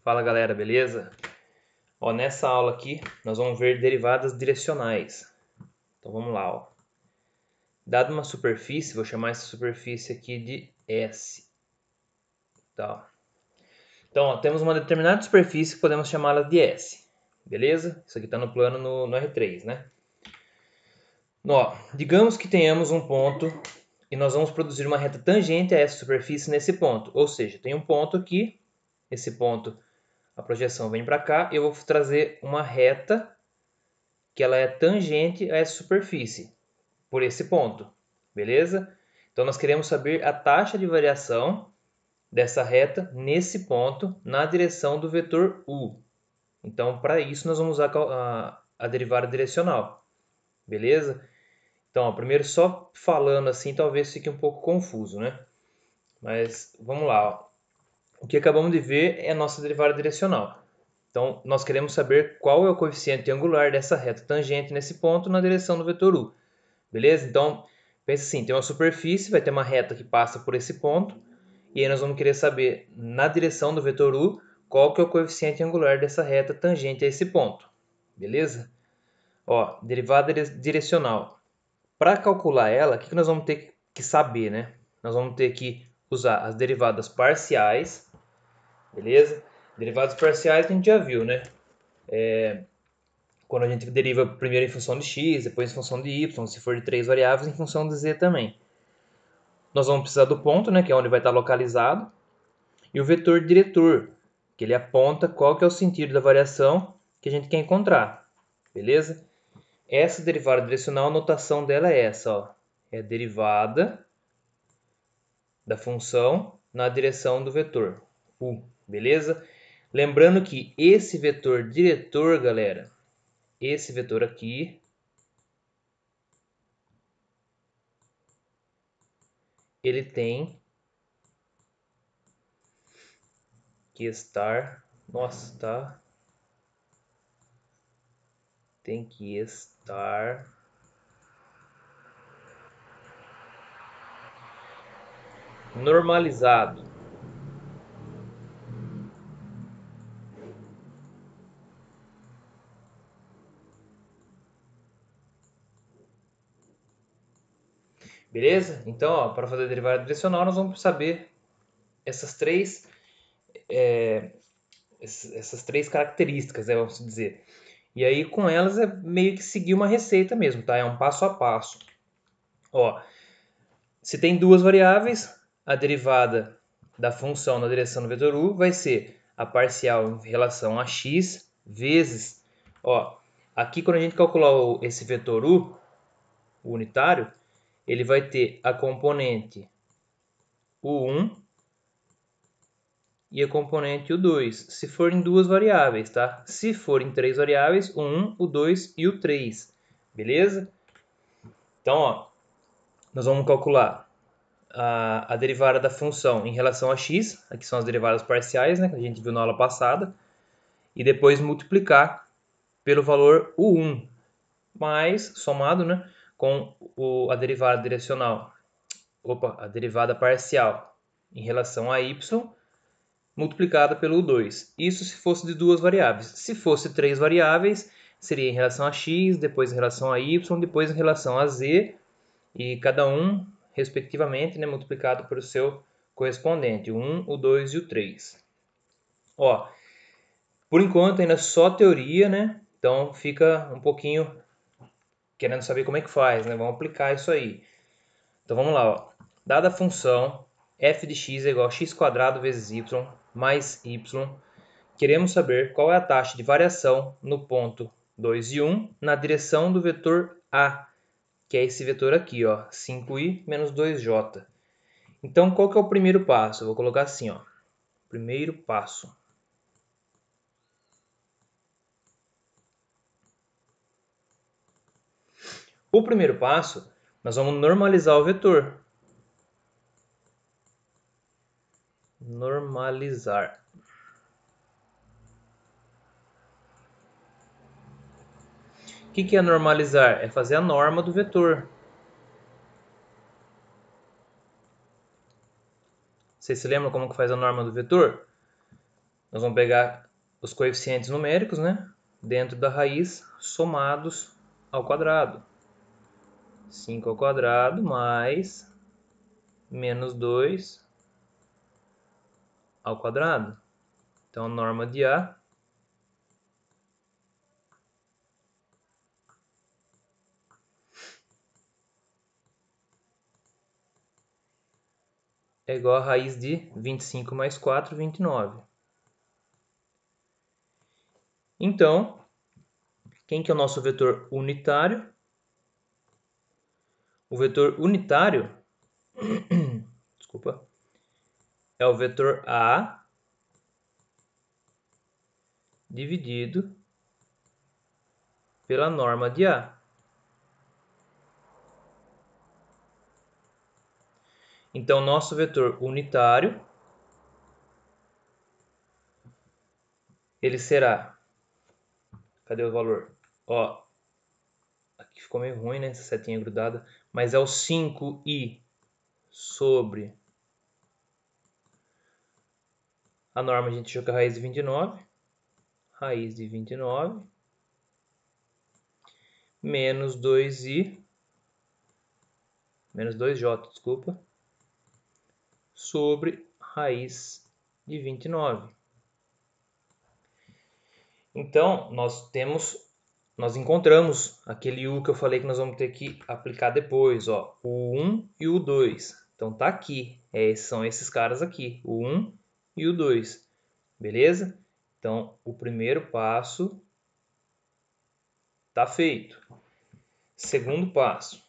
Fala galera, beleza? Ó, nessa aula aqui nós vamos ver derivadas direcionais. Então vamos lá, ó. Dada uma superfície, vou chamar essa superfície aqui de S. Tá. Então, ó, temos uma determinada superfície que podemos chamá-la de S. Beleza? Isso aqui está no plano no R3, né? Ó, digamos que tenhamos um ponto e nós vamos produzir uma reta tangente a essa superfície nesse ponto. Ou seja, tem um ponto aqui, esse ponto, a projeção vem para cá, e eu vou trazer uma reta que ela é tangente a essa superfície, por esse ponto, beleza? Então nós queremos saber a taxa de variação dessa reta nesse ponto na direção do vetor u. Então para isso nós vamos usar a derivada direcional, beleza? Então ó, primeiro só falando assim talvez fique um pouco confuso, né? Mas vamos lá, ó. O que acabamos de ver é a nossa derivada direcional. Então, nós queremos saber qual é o coeficiente angular dessa reta tangente nesse ponto na direção do vetor u. Beleza? Então, pensa assim, tem uma superfície, vai ter uma reta que passa por esse ponto, e aí nós vamos querer saber, na direção do vetor u, qual que é o coeficiente angular dessa reta tangente a esse ponto. Beleza? Ó, derivada direcional. Para calcular ela, o que nós vamos ter que saber, né? Nós vamos ter que usar as derivadas parciais, beleza? Derivadas parciais a gente já viu, né? Quando a gente deriva primeiro em função de x, depois em função de y, se for de 3 variáveis, em função de z também. Nós vamos precisar do ponto, né, que é onde vai estar localizado, e o vetor diretor, que ele aponta qual que é o sentido da variação que a gente quer encontrar, beleza? Essa derivada direcional, a notação dela é essa, ó, é a derivada da função na direção do vetor u, beleza? Lembrando que esse vetor diretor, galera, esse vetor aqui, ele tem que estar, nossa, tá? Tem que estar normalizado. Beleza? Então, para fazer a derivada direcional, nós vamos saber essas três, essas três características, né, vamos dizer. E aí, com elas, é meio que seguir uma receita mesmo, tá? É um passo a passo. Ó, se tem duas variáveis, a derivada da função na direção do vetor u vai ser a parcial em relação a x vezes... Ó, aqui, quando a gente calcular esse vetor u, o unitário, ele vai ter a componente u1 e a componente u2, se for em duas variáveis, tá? Se for em três variáveis, o 1, o 2 e o 3, beleza? Então, ó, nós vamos calcular a derivada da função em relação a x, aqui são as derivadas parciais, né, que a gente viu na aula passada, e depois multiplicar pelo valor u1, mais, somado, né, com a derivada direcional, a derivada parcial em relação a y, multiplicada pelo 2. Isso se fosse de duas variáveis. Se fosse três variáveis, seria em relação a x, depois em relação a y, depois em relação a z, e cada um, respectivamente, né, multiplicado por seu correspondente, o 1, o 2 e o 3. Ó, por enquanto ainda só teoria, né? Então fica um pouquinho querendo saber como é que faz, né? Vamos aplicar isso aí. Então vamos lá, ó. Dada a função f de x é igual a x² vezes y mais y, queremos saber qual é a taxa de variação no ponto 2 e 1 na direção do vetor a, que é esse vetor aqui, ó, 5i menos 2j. Então, qual que é o primeiro passo? Eu vou colocar assim, ó, primeiro passo. O primeiro passo, nós vamos normalizar o vetor. Normalizar. O que é normalizar? É fazer a norma do vetor. Vocês se lembram como que faz a norma do vetor? Nós vamos pegar os coeficientes numéricos, né, dentro da raiz, somados ao quadrado. 5 ao quadrado mais menos 2 ao quadrado. Então, a norma de A é igual a raiz de 25 mais 4, 29. Então, quem que é o nosso vetor unitário? O vetor unitário desculpa, é o vetor A dividido pela norma de A. Então, nosso vetor unitário, ele será... Cadê o valor? Ó, aqui ficou meio ruim, né? Essa setinha grudada. Mas é o 5i sobre... A norma a gente achou que é a raiz de 29. Raiz de 29 menos 2i... Menos 2j, desculpa. Sobre raiz de 29. Então, nós encontramos aquele u que eu falei que nós vamos ter que aplicar depois, ó, o 1 e o 2. Então tá aqui, são esses caras aqui, o 1 e o 2, beleza? Então, o primeiro passo tá feito. Segundo passo.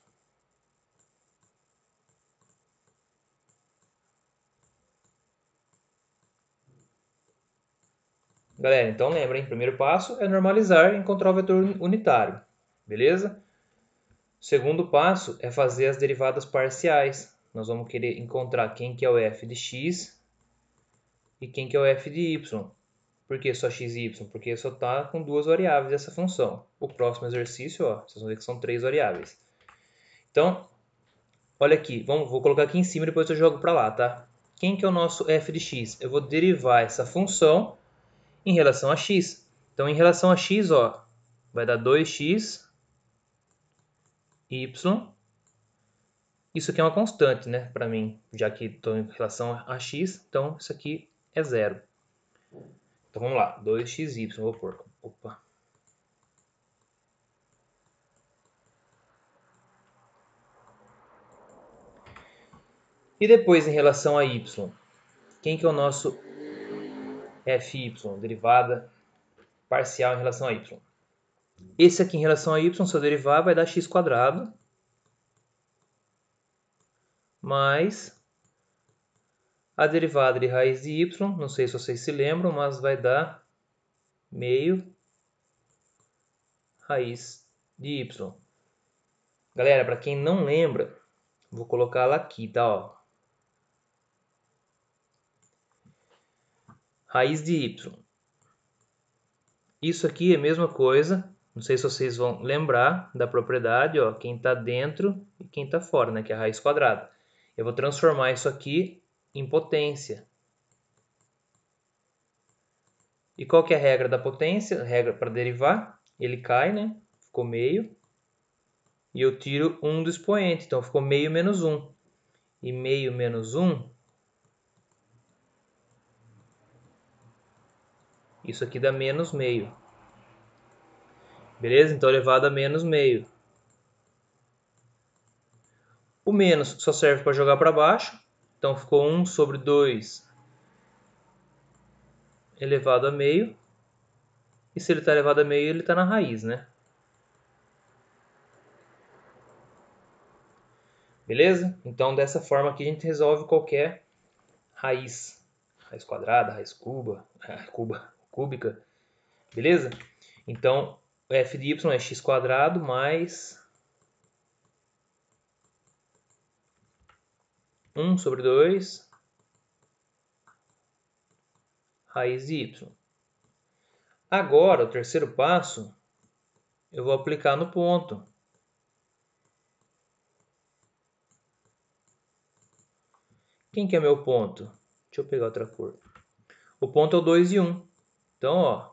Galera, então lembrem, primeiro passo é normalizar e encontrar o vetor unitário, beleza? Segundo passo é fazer as derivadas parciais. Nós vamos querer encontrar quem que é o f de x e quem que é o f de y. Por que só x e y? Porque só está com duas variáveis essa função. O próximo exercício, ó, vocês vão ver que são três variáveis. Então, olha aqui, vou colocar aqui em cima e depois eu jogo para lá, tá? Quem que é o nosso f de x? Eu vou derivar essa função em relação a x. Então, em relação a x, ó, vai dar 2x, y. Isso aqui é uma constante, né, para mim, já que estou em relação a x, então isso aqui é zero. Então vamos lá, 2xy, vou pôr. Opa. E depois em relação a y, quem que é o nosso fy, derivada parcial em relação a y? Esse aqui em relação a y, se eu derivar, vai dar x quadrado mais a derivada de raiz de y, não sei se vocês se lembram, mas vai dar meio raiz de y. Galera, para quem não lembra, vou colocar ela aqui, tá? Ó. Raiz de y. Isso aqui é a mesma coisa, não sei se vocês vão lembrar da propriedade, ó, quem está dentro e quem está fora, né, que é a raiz quadrada. Eu vou transformar isso aqui em potência. E qual que é a regra da potência? A regra para derivar, ele cai, né? Ficou meio. E eu tiro 1 do expoente, então ficou meio menos 1. E meio menos 1, isso aqui dá menos meio. Beleza? Então elevado a menos meio. O menos só serve para jogar para baixo. Então ficou 1 sobre 2 elevado a meio. E se ele está elevado a meio, ele está na raiz, né? Beleza? Então, dessa forma aqui, a gente resolve qualquer raiz. Raiz quadrada, raiz cúbica. Beleza? Então, o f de y é x quadrado mais 1 sobre 2 raiz de y. Agora, o terceiro passo, eu vou aplicar no ponto. Quem que é meu ponto? Deixa eu pegar outra cor. O ponto é o 2 e 1. Então, ó.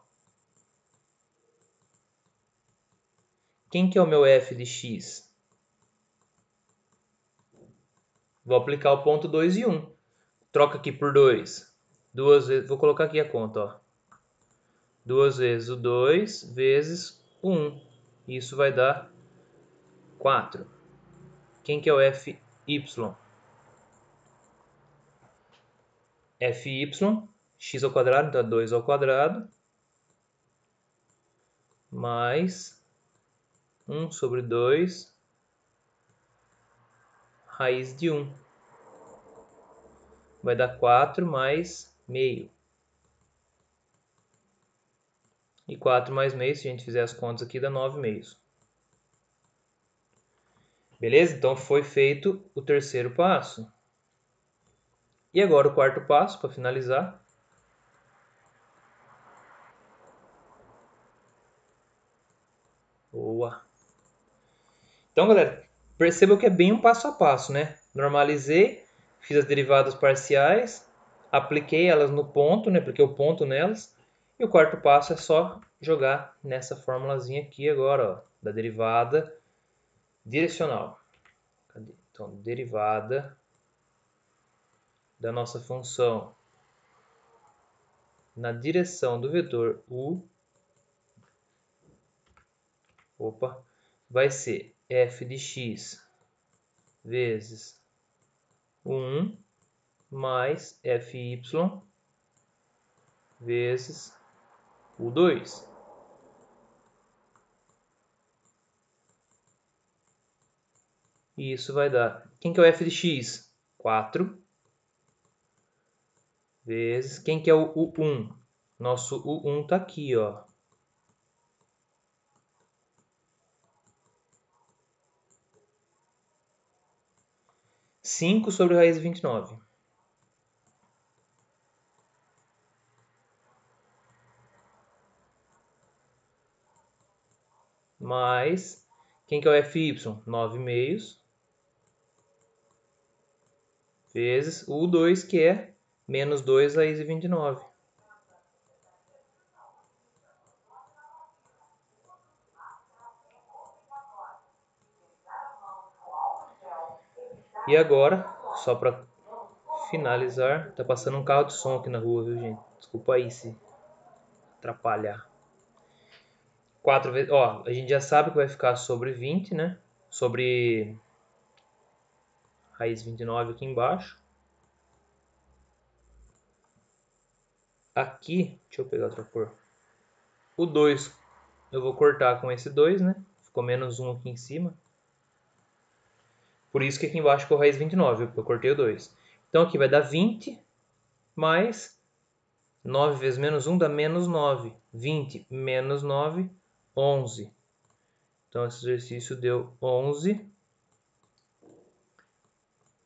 Quem que é o meu f de x? Vou aplicar o ponto 2 e 1. Troca aqui por 2. Duas vezes, vou colocar aqui a conta, ó. 2 vezes o 2 vezes o 1. Isso vai dar 4. Quem que é o fy? Fy, x ao quadrado, então é 2 ao quadrado, mais 1 sobre 2, raiz de 1. Vai dar 4 mais meio. E 4 mais meio, se a gente fizer as contas aqui, dá 9 meios. Beleza? Então foi feito o terceiro passo. E agora o quarto passo, para finalizar. Boa! Então, galera, perceba que é bem um passo a passo, né? Normalizei, fiz as derivadas parciais, apliquei elas no ponto, né? Apliquei o ponto nelas. E o quarto passo é só jogar nessa formulazinha aqui agora, ó, da derivada direcional. Cadê? Então, derivada da nossa função na direção do vetor u, vai ser f de x vezes 1 mais fy vezes o 2. E isso vai dar... Quem que é o f de x? 4 vezes... Quem que é o u1? Nosso u1 está aqui, ó. 5 sobre raiz de 29. Mais... Quem que é o fy? 9 meios. Vezes o 2, que é menos 2 raiz de 29. E agora, só para finalizar, tá passando um carro de som aqui na rua, viu, gente? Desculpa aí se atrapalhar. 4 vezes, ó, a gente já sabe que vai ficar sobre 20, né? Sobre raiz 29 aqui embaixo. Aqui, deixa eu pegar outra cor. O 2 eu vou cortar com esse 2, né? Ficou menos 1 aqui em cima. Por isso que aqui embaixo ficou raiz 29, porque eu cortei o 2. Então aqui vai dar 20 mais 9 vezes menos 1 dá menos 9. 20 menos 9, 11. Então esse exercício deu 11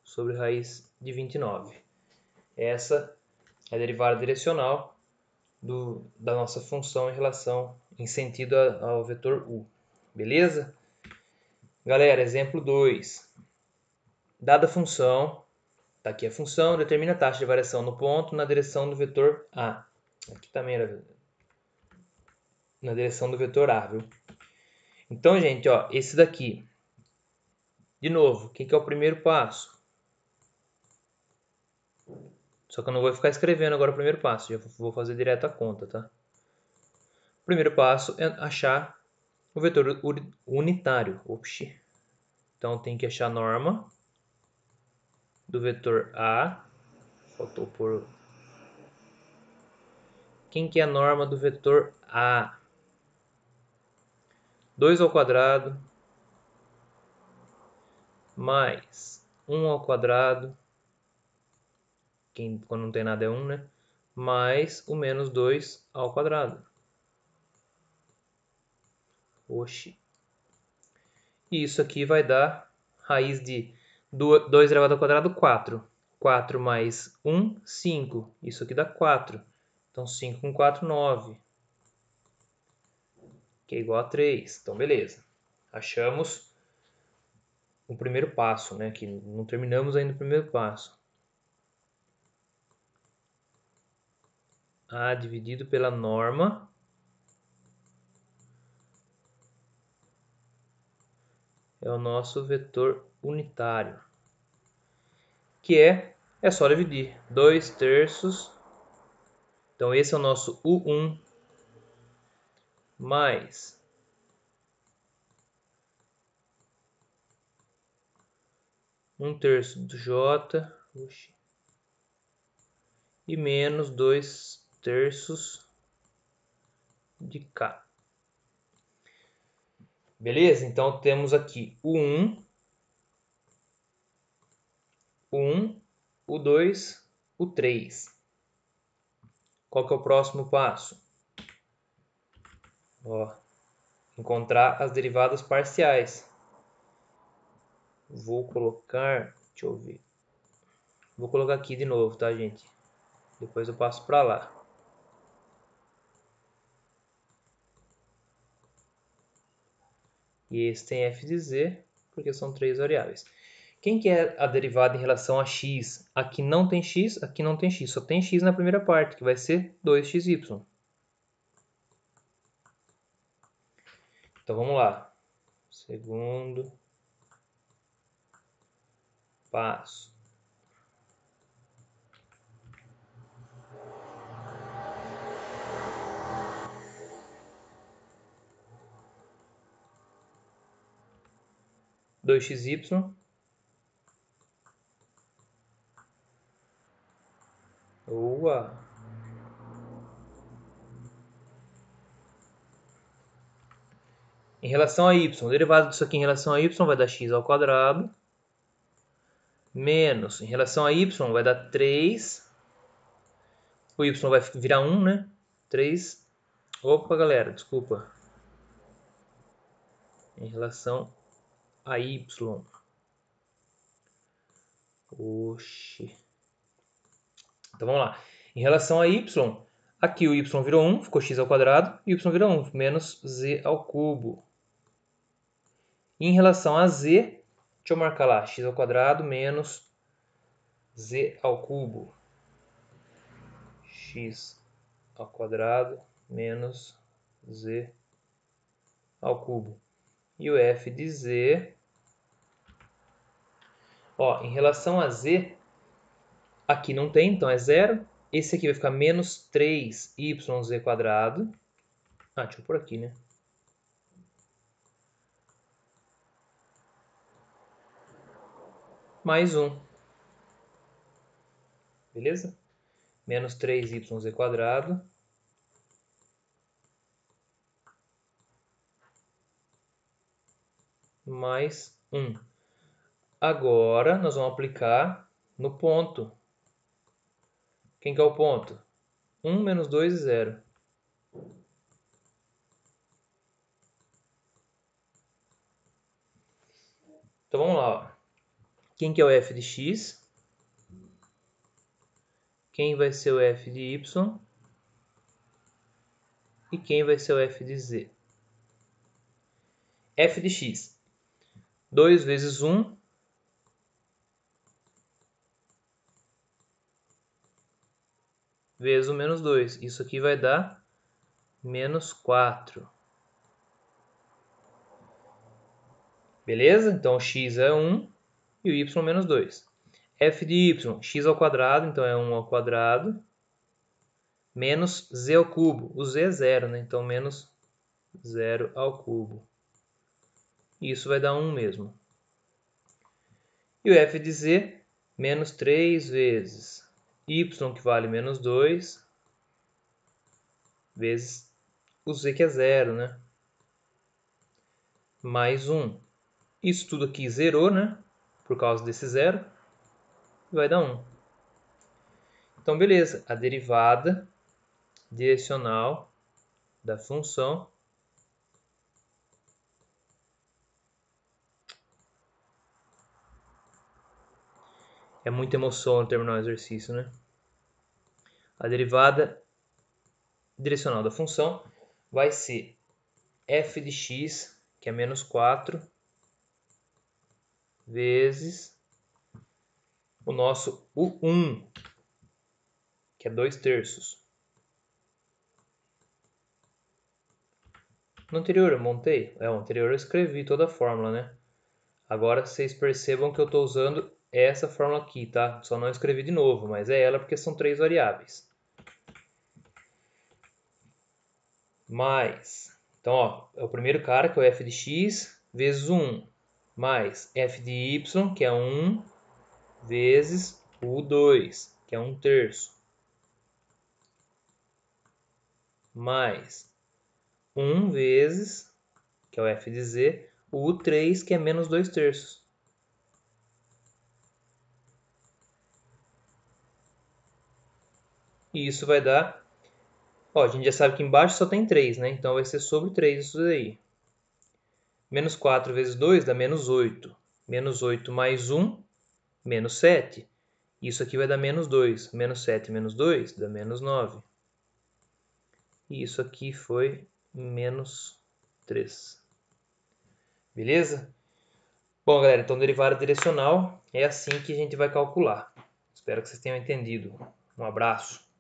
sobre raiz de 29. Essa é a derivada direcional da nossa função em sentido ao vetor u. Beleza? Galera, exemplo 2. Dada a função, está aqui a função, determina a taxa de variação no ponto na direção do vetor a. Aqui também era na direção do vetor a, viu? Então, gente, ó, esse daqui. De novo, o que é o primeiro passo? Só que eu não vou ficar escrevendo agora o primeiro passo, já vou fazer direto a conta, tá? O primeiro passo é achar o vetor unitário. Oxi. Então tem que achar a norma do vetor A. Faltou por... Quem que é a norma do vetor A? 2 ao quadrado mais 1 ao quadrado, quando não tem nada é 1, né? Mais o menos 2 ao quadrado. Oxi. E isso aqui vai dar raiz de 2 elevado ao quadrado, 4. 4 mais 1, 5. Isso aqui dá 4. Então 5 com 4, 9. Que é igual a 3. Então beleza. Achamos o primeiro passo, né? Que não terminamos ainda o primeiro passo. A dividido pela norma é o nosso vetor unitário, que é só dividir 2/3. Então esse é o nosso U1 mais 1/3 do J e menos 2/3 de K. Beleza? Então temos aqui o 1, o 2, o 3. Qual que é o próximo passo? Ó, encontrar as derivadas parciais. Vou colocar, deixa eu ver. Vou colocar aqui de novo, tá, gente? Depois eu passo para lá. E esse tem f de z, porque são 3 variáveis. Quem que é a derivada em relação a x? Aqui não tem x, aqui não tem x. Só tem x na primeira parte, que vai ser 2xy. Então vamos lá. Segundo passo. Dois xy. Boa! Em relação a y, o derivado disso aqui em relação a y vai dar x ao quadrado. Menos, em relação a y vai dar 3. O y vai virar 1, né? 3. Opa, galera, desculpa. Em relação a y. Oxi. Então vamos lá. Em relação a y, aqui o y virou 1, ficou x ao quadrado, e y virou 1, menos z ao cubo. E em relação a z, deixa eu marcar lá, x ao quadrado menos z ao cubo. X ao quadrado menos z ao cubo. E o f de z, ó, em relação a z, aqui não tem, então é zero. Esse aqui vai ficar menos 3yz quadrado. Ah, deixa eu pôr aqui, né? Mais 1. Beleza? Menos 3yz quadrado. Mais 1. Agora, nós vamos aplicar no ponto. Quem que é o ponto? 1 menos 2 e 0. Então, vamos lá. Ó. Quem que é o f de x? Quem vai ser o f de y? E quem vai ser o f de z? F de x. 2 vezes 1 vezes o menos 2. Isso aqui vai dar menos 4. Beleza? Então, x é 1 e o y menos 2. F de y, x ao quadrado, então é 1 ao quadrado, menos z ao cubo. O z é 0, né? Então, menos 0 ao cubo. E isso vai dar 1 mesmo. E o f de z, menos 3 vezes y, que vale menos 2, vezes o z, que é 0, né? Mais 1. Isso tudo aqui zerou, né? Por causa desse 0. Vai dar 1. Então, beleza. A derivada direcional da função é muita emoção no terminar o exercício, né? A derivada direcional da função vai ser f de x, que é menos 4, vezes o nosso U1, que é 2/3. No anterior eu montei? O anterior eu escrevi toda a fórmula, né? Agora vocês percebam que eu estou usando essa fórmula aqui, tá? Só não escrevi de novo, mas é ela porque são 3 variáveis. Mais, então, ó, é o primeiro cara, que é o f de x, vezes 1, mais f de y, que é 1, vezes o 2, que é 1/3, mais 1 vezes, que é o f de z, o u3, que é menos 2/3. E isso vai dar, ó, a gente já sabe que embaixo só tem 3, né? Então vai ser sobre 3 isso daí. Menos 4 vezes 2 dá menos 8. Menos 8 mais 1, menos 7. Isso aqui vai dar menos 2. Menos 7 menos 2 dá menos 9. E isso aqui foi menos 3. Beleza? Bom, galera, então derivada direcional é assim que a gente vai calcular. Espero que vocês tenham entendido. Um abraço.